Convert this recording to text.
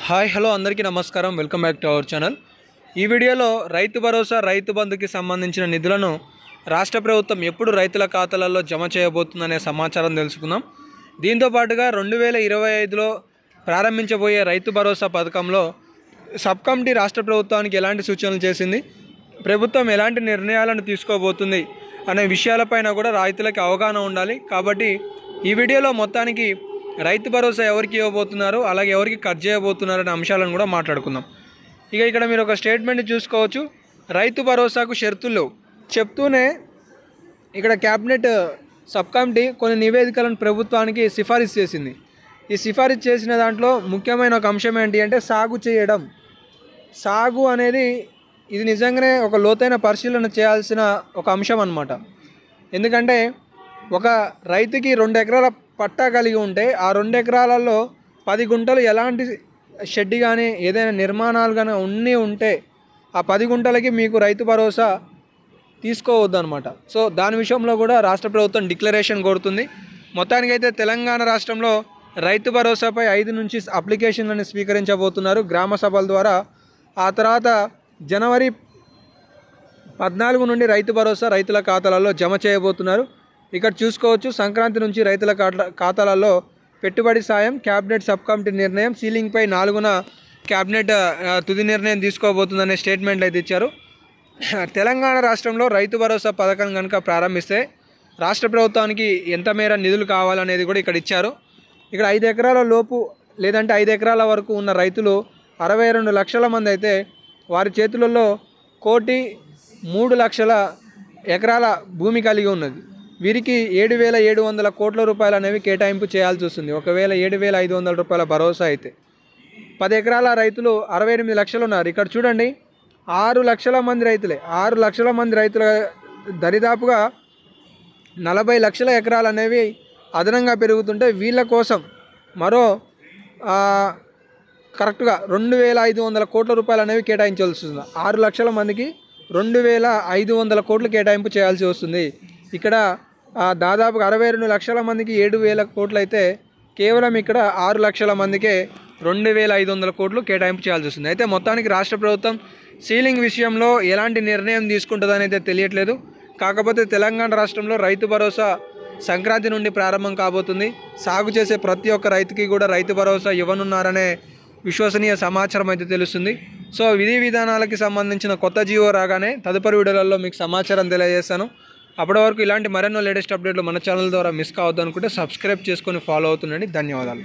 Hi hello అందరికీ నమస్కారం. Welcome back to our channel. ఈ వీడియోలో రైతు భరోసా రైతు బంధుకి సంబంధించిన నిధులను రాష్ట్ర ప్రభుత్వం ఎప్పుడు రైతుల ఖాతాలలో జమ చేయబోతుందనే సమాచారం తెలుసుకుందాం. దీంతో పాటుగా 2025లో ప్రారంభించబోయే రైతు భరోసా పథకంలో సబ్ కమిటీ రాష్ట్ర ప్రభుత్వానికి ఎలాంటి సూచనలు చేసింది, ప్రభుత్వం ఎలాంటి నిర్ణయాలను తీసుకోబోతుంది అనే విషయాలపైన కూడా రైతులకు అవగాహన ఉండాలి. కాబట్టి ఈ వీడియోలో మొత్తానికి రైతు భరోసా ఎవరికి ఇవ్వబోతున్నారు, అలాగే ఎవరికి కట్ చేయబోతున్నారు అనే అంశాలను కూడా మాట్లాడుకుందాం. ఇక ఇక్కడ మీరు ఒక స్టేట్మెంట్ చూసుకోవచ్చు. రైతు భరోసాకు షరతులు చెప్తూనే ఇక్కడ క్యాబినెట్ సబ్ కమిటీ కొన్ని నివేదికలను ప్రభుత్వానికి సిఫారసు చేసింది. ఈ సిఫారసు చేసిన దాంట్లో ముఖ్యమైన ఒక అంశం ఏంటి అంటే సాగు చేయడం. సాగు అనేది ఇది నిజంగానే ఒక లోతైన పరిశీలన చేయాల్సిన ఒక అంశం అన్నమాట. ఎందుకంటే ఒక రైతుకి 2 ఎకరాల పట్టా కలిగి ఉంటే ఆ 2 ఎకరాలలో 10 గుంటలు ఎలాంటి షెడ్ కానీ ఏదైనా నిర్మాణాలు కానీ ఉంటే ఆ 10 గుంటలకి మీకు రైతు భరోసా తీసుకోవద్దు అనమాట. సో దాని విషయంలో కూడా రాష్ట్ర ప్రభుత్వం డిక్లరేషన్ కోరుతుంది. మొత్తానికైతే తెలంగాణ రాష్ట్రంలో రైతు భరోసాపై 5 నుంచి అప్లికేషన్లను స్వీకరించబోతున్నారు గ్రామ సభల ద్వారా. ఆ తర్వాత జనవరి 14 నుండి రైతు భరోసా రైతుల ఖాతాలలో జమ చేయబోతున్నారు. ఇక్కడ చూసుకోవచ్చు, సంక్రాంతి నుంచి రైతుల ఖాతాలలో పెట్టుబడి సాయం క్యాబినెట్ సబ్ కమిటీ నిర్ణయం, సీలింగ్పై 4న క్యాబినెట్ తుది నిర్ణయం తీసుకోబోతుందనే స్టేట్మెంట్లు అయితే ఇచ్చారు. తెలంగాణ రాష్ట్రంలో రైతు భరోసా పథకం కనుక ప్రారంభిస్తే రాష్ట్ర ప్రభుత్వానికి ఎంత మేర నిధులు కావాలనేది కూడా ఇక్కడ ఇచ్చారు. ఇక్కడ 5 ఎకరాల లోపు లేదంటే 5 ఎకరాల వరకు ఉన్న రైతులు 62 లక్షల మంది అయితే వారి చేతులలో 1,03,00,000 ఎకరాల భూమి కలిగి ఉన్నది. వీరికి 7,700 కోట్ల రూపాయలు అనేవి కేటాయింపు చేయాల్సి వస్తుంది. ఒకవేళ 7,500 రూపాయల భరోసా అయితే 10 ఎకరాల రైతులు 68 లక్షలు ఉన్నారు. ఇక్కడ చూడండి, 6 లక్షల మంది రైతులే. 6 లక్షల మంది రైతుల దరిదాపుగా 40 లక్షల ఎకరాలు అనేవి అదనంగా పెరుగుతుంటే వీళ్ళ కోసం మరో కరెక్ట్గా 2,500 కోట్ల రూపాయలు అనేవి కేటాయించాల్సి వస్తుంది. 6 లక్షల మందికి 2,500 కోట్లు కేటాయింపు చేయాల్సి వస్తుంది. ఇక్కడ దాదాపుగా 62 లక్షల మందికి 7,000 కోట్లు అయితే కేవలం ఇక్కడ 6 లక్షల మందికే 2,500 కోట్లు కేటాయింపు చేయాల్సి వస్తుంది. అయితే మొత్తానికి రాష్ట్ర ప్రభుత్వం సీలింగ్ విషయంలో ఎలాంటి నిర్ణయం తీసుకుంటుందని అయితే తెలియట్లేదు. కాకపోతే తెలంగాణ రాష్ట్రంలో రైతు భరోసా సంక్రాంతి నుండి ప్రారంభం కాబోతుంది. సాగు చేసే ప్రతి ఒక్క రైతుకి కూడా రైతు భరోసా ఇవ్వనున్నారనే విశ్వసనీయ సమాచారం అయితే తెలుస్తుంది. సో విధి విధానాలకి సంబంధించిన కొత్త జీవో రాగానే తదుపరి వీడియోలలో మీకు సమాచారం తెలియజేస్తాను. అప్పటి వరకు ఇలాంటి మరెన్నో లేటెస్ట్ అప్డేట్లు మన ఛానల్ ద్వారా మిస్ కావద్దు అనుకుంటే సబ్స్క్రైబ్ చేసుకొని ఫాలో అవుతుండండి. ధన్యవాదాలు.